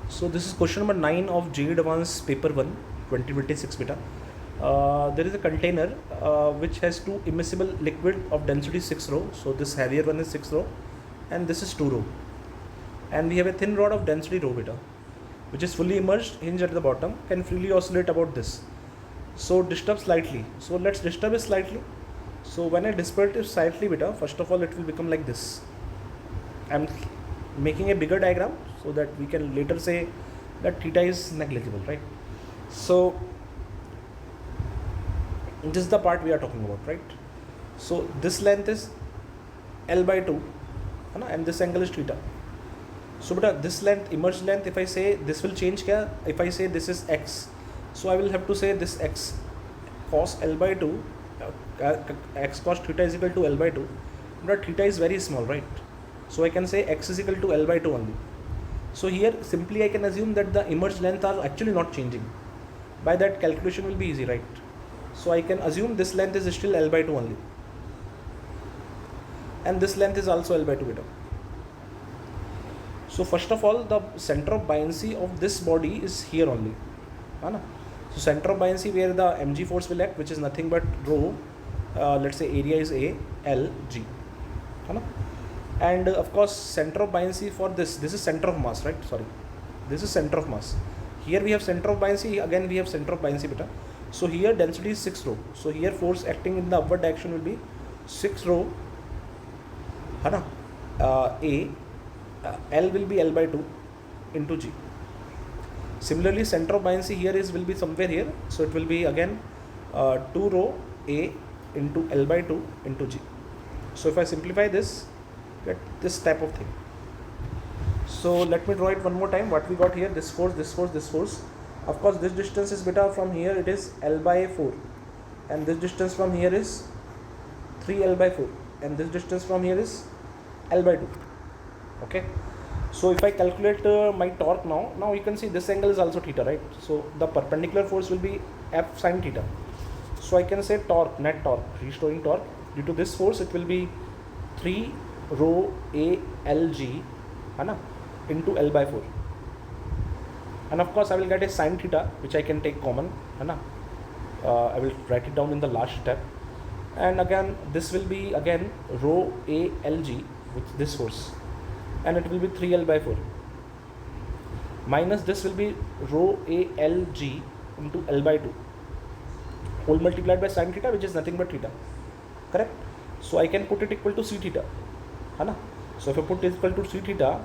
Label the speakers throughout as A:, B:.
A: So this is question number 9 of JEE Advanced paper 1 2026 beta. There is a container which has two immiscible liquid of density 6 rho. So this heavier one is 6 rho and this is 2 rho. And we have a thin rod of density rho beta which is fully immersed, hinged at the bottom, can freely oscillate about this. So disturb slightly. So let's disturb it slightly. So when I disturb it slightly beta, first of all it will become like this. I'm making a bigger diagram so that we can later say that theta is negligible, right? So this is the part we are talking about, right? So this length is L by 2 and this angle is theta. So beta, this length, immersed length, if I say this will change kya? If I say this is x, so I will have to say this x cos L by 2, x cos theta is equal to L by 2, but theta is very small, right? So I can say x is equal to L by 2 only. So here simply I can assume that the immersed length are actually not changing. By that calculation will be easy, right? So I can assume this length is still L by 2 only. And this length is also L by 2 beta. So first of all, the center of buoyancy of this body is here only. So center of buoyancy where the mg force will act, which is nothing but rho, let's say area is A, L, G. And of course center of buoyancy for this is center of mass, right? Sorry, this is center of mass. Here we have center of buoyancy, again we have center of buoyancy beta. So here density is 6 rho. So here force acting in the upward direction will be 6 rho A, L will be L by 2 into G. Similarly center of buoyancy here will be somewhere here. So it will be again 2 rho A into L by 2 into G. So if I simplify this, get this type of thing. So let me draw it one more time. What we got here, this force, this force, this force. Of course this distance is beta, from here it is L by 4 and this distance from here is 3L by 4 and this distance from here is L by 2. Okay, so if I calculate my torque now you can see this angle is also theta, right? So the perpendicular force will be F sin theta. So I can say torque, net torque, restoring torque due to this force, it will be 3 rho A L G into L by 4. And of course I will get a sin theta which I can take common. I will write it down in the last step. And again this will be again rho A L G with this force, and it will be 3L by 4 minus this will be rho A L G into L by 2 whole multiplied by sin theta, which is nothing but theta, correct? So I can put it equal to C theta. So if I put it equal to C theta,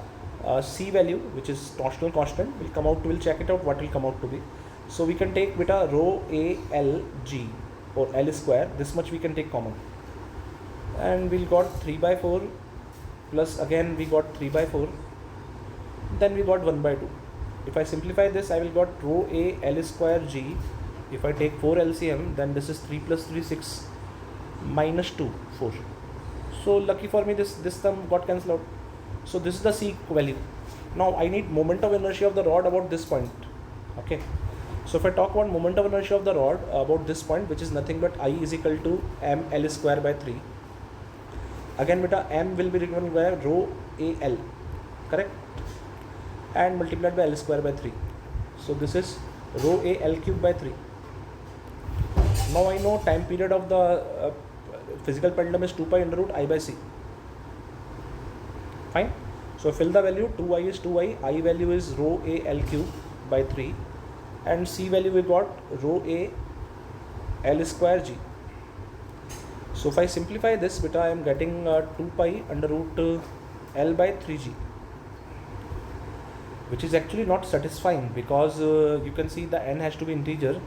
A: C value, which is torsional constant, will come out, we'll check it out what will come out to be. So we can take beta rho A L G or L square, this much we can take common, and we'll got 3 by 4 plus again we got 3 by 4, then we got 1 by 2. If I simplify this, I will got rho A L square G. If I take 4 LCM, then this is 3 plus 3 6 minus 2 4. So lucky for me this term got cancelled out. So this is the C value. Now I need moment of inertia of the rod about this point. Okay, so if I talk about moment of inertia of the rod about this point, which is nothing but I is equal to M L square by 3. Again beta M will be given by rho A L, correct, and multiplied by L square by 3. So this is rho A L cube by 3. Now I know time period of the physical pendulum is 2 pi under root I by C. Fine. So fill the value, 2I is 2I, I value is rho A L cube by 3, and C value we got rho A L square G. So if I simplify this beta, I am getting 2 pi under root L by 3G, which is actually not satisfying because you can see the n has to be integer,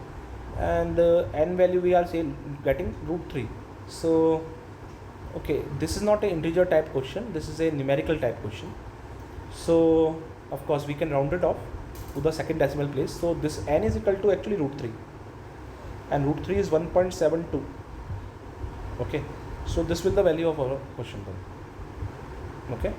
A: and n value we are getting root 3. So okay, this is not an integer type question, this is a numerical type question. So of course we can round it off to the second decimal place. So this n is equal to actually root 3, and root 3 is 1.72. Okay, so this will be the value of our question then. Okay.